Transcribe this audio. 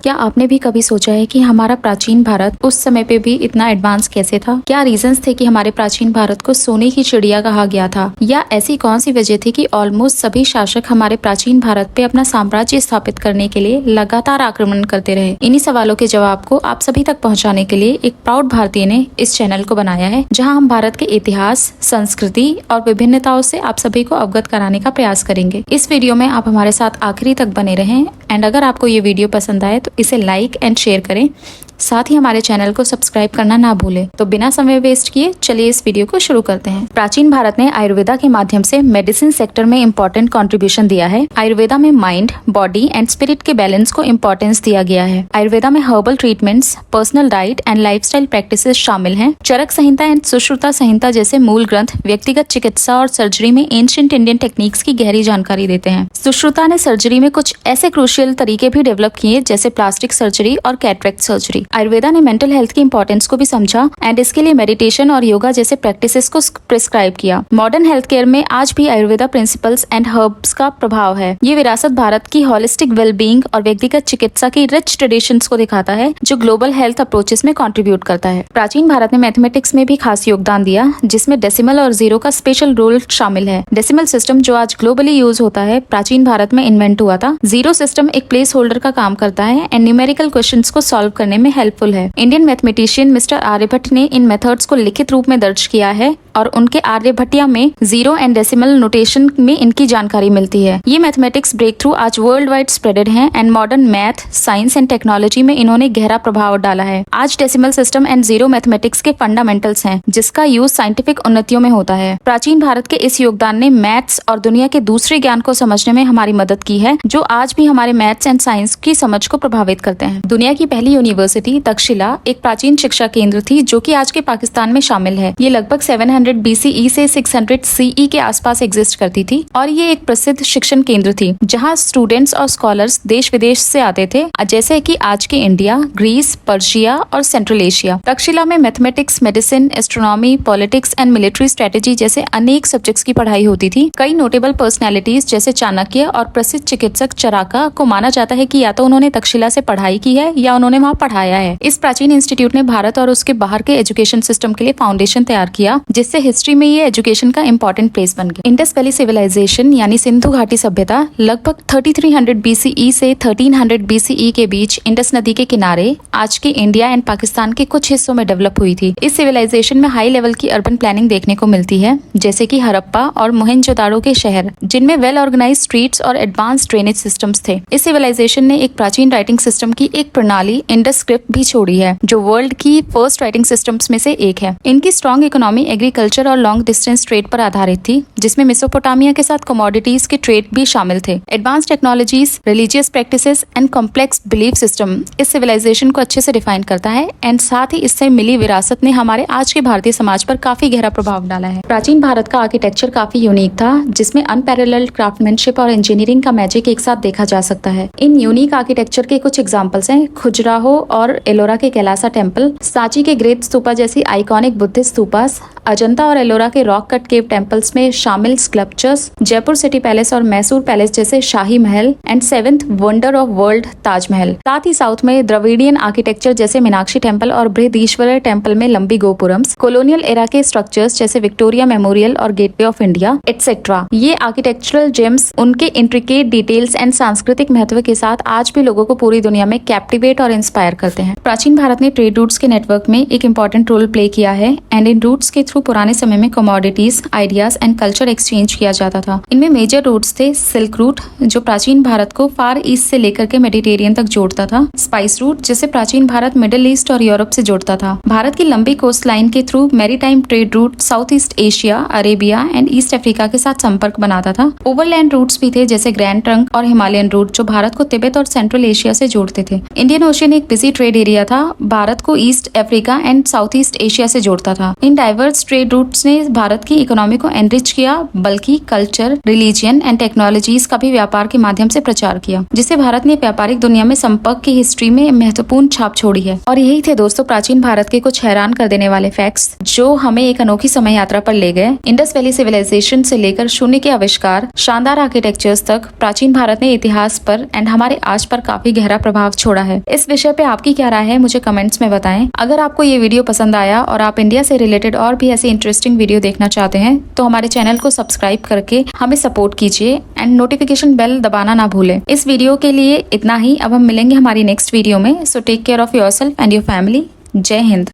क्या आपने भी कभी सोचा है कि हमारा प्राचीन भारत उस समय पे भी इतना एडवांस कैसे था? क्या रीजंस थे कि हमारे प्राचीन भारत को सोने की चिड़िया कहा गया था? या ऐसी कौन सी वजह थी कि ऑलमोस्ट सभी शासक हमारे प्राचीन भारत पे अपना साम्राज्य स्थापित करने के लिए लगातार आक्रमण करते रहे? इन्हीं सवालों के जवाब को आप सभी तक पहुँचाने के लिए एक प्राउड भारतीय ने इस चैनल को बनाया है, जहाँ हम भारत के इतिहास, संस्कृति और विभिन्नताओं से आप सभी को अवगत कराने का प्रयास करेंगे। इस वीडियो में आप हमारे साथ आखिरी तक बने रहें एंड अगर आपको ये वीडियो पसंद आए तो इसे लाइक एंड शेयर करें। साथ ही हमारे चैनल को सब्सक्राइब करना ना भूलें। तो बिना समय वेस्ट किए चलिए इस वीडियो को शुरू करते हैं। प्राचीन भारत ने आयुर्वेदा के माध्यम से मेडिसिन सेक्टर में इम्पोर्टेंट कंट्रीब्यूशन दिया है। आयुर्वेदा में माइंड, बॉडी एंड स्पिरिट के बैलेंस को इम्पोर्टेंस दिया गया है। आयुर्वेदा में herbal treatments, personal diet and lifestyle practices शामिल हैं। चरक संहिता एंड सुश्रुता संहिता जैसे मूल ग्रंथ व्यक्तिगत चिकित्सा और सर्जरी में एंशिएंट इंडियन टेक्निक्स की गहरी जानकारी देते हैं। सुश्रुता ने सर्जरी में कुछ ऐसे क्रूशियल तरीके भी डेवलप किए जैसे प्लास्टिक सर्जरी और कैटरेक्ट सर्जरी। आयुर्वेदा ने मेंटल हेल्थ की इंपॉर्टेंस को भी समझा एंड इसके लिए मेडिटेशन और योगा जैसे प्रैक्टिसेस को प्रिस्क्राइब किया। मॉडर्न हेल्थ केयर में आज भी आयुर्वेदा प्रिंसिपल्स एंड हर्ब्स का प्रभाव है। ये विरासत भारत की होलिस्टिक वेलबींग और व्यक्तिगत चिकित्सा की रिच ट्रेडिशंस को दिखाता है, जो ग्लोबल हेल्थ अप्रोचेस में कंट्रीब्यूट करता है। प्राचीन भारत ने मैथमेटिक्स में भी खास योगदान दिया, जिसमें डेसिमल और जीरो का स्पेशल रोल शामिल है। डेसिमल सिस्टम जो आज ग्लोबली यूज होता है, प्राचीन भारत में इन्वेंट हुआ था। जीरो सिस्टम एक प्लेस होल्डर का काम करता है एंड न्यूमेरिकल क्वेश्चंस को सॉल्व करने में हेल्पफुल है। इंडियन मैथमेटिशियन मिस्टर आर्यभट्ट ने इन मेथड्स को लिखित रूप में दर्ज किया है और उनके आर्यभट्टिया में जीरो एंड डेसिमल नोटेशन में इनकी जानकारी मिलती है। ये मैथमेटिक्स ब्रेक थ्रू आज वर्ल्ड वाइड स्प्रेडेड हैं and modern math, science and technology में इन्होंने गहरा प्रभाव डाला है। आज decimal system and zero mathematics के फंडामेंटल्स हैं, जिसका यूज साइंटिफिक उन्नतियों में होता है। प्राचीन भारत के इस योगदान ने मैथ्स और दुनिया के दूसरे ज्ञान को समझने में हमारी मदद की है, जो आज भी हमारे मैथ्स एंड साइंस की समझ को प्रभावित करते हैं। दुनिया की पहली यूनिवर्सिटी तक्षशिला एक प्राचीन शिक्षा केंद्र थी, जो कि आज के पाकिस्तान में शामिल है। ये लगभग 700 BCE से 600 CE के आसपास एग्जिस्ट करती थी और ये एक प्रसिद्ध शिक्षण केंद्र थी, जहाँ स्टूडेंट्स और स्कॉलर्स देश विदेश से आते थे, जैसे कि आज के इंडिया, ग्रीस, पर्शिया और सेंट्रल एशिया। तक्षशिला में mathematics, medicine, astronomy, politics and military strategy जैसे अनेक सब्जेक्ट्स की पढ़ाई होती थी। कई नोटेबल पर्सनैलिटीज जैसे चाणक्य और प्रसिद्ध चिकित्सक चराका को माना जाता है कि या तो उन्होंने तक्षशिला से पढ़ाई की है या उन्होंने वहाँ पढ़ाया है। इस प्राचीन इंस्टीट्यूट ने भारत और उसके बाहर के एजुकेशन सिस्टम के लिए फाउंडेशन तैयार किया, जिससे हिस्ट्री में ये एजुकेशन का इंपॉर्टेंट प्लेस बन गया। इंडस वैली सिविलाइजेशन यानी सिंधु घाटी सभ्यता लगभग 3300 BCE से 1300 BCE के बीच इंडस नदी के किनारे आज के इंडिया एंड पाकिस्तान के कुछ हिस्सों में डेवलप हुई थी। इस सिविलाइजेशन में हाई लेवल की अर्बन प्लानिंग देखने को मिलती है, जैसे कि हड़प्पा और मोहनजोदाड़ो के शहर, जिनमें वेल ऑर्गेनाइज्ड स्ट्रीट्स और एडवांस ड्रेनेज सिस्टम्स थे। इस सिविलाइजेशन ने एक प्राचीन राइटिंग सिस्टम की एक प्रणाली इंडस स्क्रिप्ट भी छोड़ी है, जो वर्ल्ड की फर्स्ट राइटिंग सिस्टम्स में से एक है। इनकी स्ट्रॉन्ग इकोनॉमी एग्रीकल्चर और लॉन्ग डिस्टेंस ट्रेड पर आधारित थी, जिसमें मेसोपोटामिया के साथ कमोडिटीज के ट्रेड भी शामिल थे। Advance technologies, religious practices and complex belief system इस सिविलाइजेशन को अच्छे से डिफाइन करता है एंड साथ ही इससे मिली विरासत ने हमारे आज के भारतीय समाज पर काफी गहरा प्रभाव डाला है। प्राचीन भारत का आर्किटेक्चर काफी यूनिक था, जिसमें अनपैरेलल्ड क्राफ्टमैनशिप और इंजीनियरिंग का मैजिक एक साथ देखा जा सकता है। इन यूनिक आर्किटेक्चर के कुछ एग्जाम्पल्स हैं खजुराहो और एलोरा के कैलासा टेम्पल, सांची के ग्रेट स्तूपा जैसी आइकॉनिक बुद्धिस्ट स्तूपास, अजंता और एलोरा के रॉक कट केव टेम्पल्स में शामिल स्कल्पचर्स, जयपुर सिटी पैलेस और मैसूर पैलेस जैसे शाही महल and 7th wonder of world Taj Mahal. साथ ही साउथ में द्रविडियन आर्किटेक्चर जैसे मीनाक्षी टेम्पल और बृहदीश्वरर टेम्पल में लंबी गोपुरम्स, कॉलोनियल एरा के स्ट्रक्चर्स जैसे विक्टोरिया मेमोरियल और गेटवे ऑफ इंडिया एटसेट्रा। ये आर्किटेक्चरल जेम्स उनके इंट्रिकेट डिटेल्स एंड सांस्कृतिक महत्व के साथ आज भी लोगों को पूरी दुनिया में कैप्टिवेट और इंस्पायर करते हैं। प्राचीन भारत ने ट्रेड रूट्स के नेटवर्क में एक इंपॉर्टेंट रोल प्ले किया है एंड इन रूट्स के थ्रू पुराने समय में commodities, ideas and culture exchange किया जाता था। इनमें मेजर रूट्स थे सिल्क रूट, जो प्राचीन भारत को फार ईस्ट से लेकर के मेडिटेरियन तक जोड़ता था। स्पाइस रूट, जिसे प्राचीन भारत मिडिल ईस्ट और यूरोप से जोड़ता था। भारत की लंबी कोस्ट लाइन के through maritime trade route south east Asia, Arabia and east Africa के साथ संपर्क बनाता था। ओवरलैंड रूट्स भी थे, जैसे ग्रैंड ट्रंक और हिमालयन रूट, जो भारत को तिब्बत और सेंट्रल एशिया से जोड़ते थे। इंडियन ओशियन एक बिजी ट्रेड एरिया था, भारत को east Africa and south east Asia से जोड़ता था। इन डाइवर्स ट्रेड रूट्स ने भारत की इकोनॉमी को एनरिच किया, बल्कि कल्चर, रिलीजियन एंड टेक्नोलॉजीज का भी व्यापार के माध्यम से प्रचार किया, जिससे भारत ने व्यापारिक दुनिया में संपर्क की हिस्ट्री में महत्वपूर्ण छाप छोड़ी है। और यही थे दोस्तों प्राचीन भारत के कुछ हैरान कर देने वाले फैक्ट्स, जो हमें एक अनोखी समय यात्रा पर ले गए। इंडस वैली सिविलाइजेशन से लेकर शून्य के आविष्कार, शानदार आर्किटेक्चर्स तक प्राचीन भारत ने इतिहास पर एंड हमारे आज पर काफी गहरा प्रभाव छोड़ा है। इस विषय पे आपकी क्या राय है मुझे कमेंट्स में बताएं। अगर आपको ये वीडियो पसंद आया और आप इंडिया से रिलेटेड और भी ऐसे इंटरेस्टिंग वीडियो देखना चाहते हैं तो हमारे चैनल को सब्सक्राइब करके हमें सपोर्ट कीजिए एंड नोटिफिकेशन बेल दबाना ना भूलें। इस वीडियो के लिए इतना ही। अब हम मिलेंगे हमारी नेक्स्ट वीडियो में। So take care of yourself and your family. जय हिंद।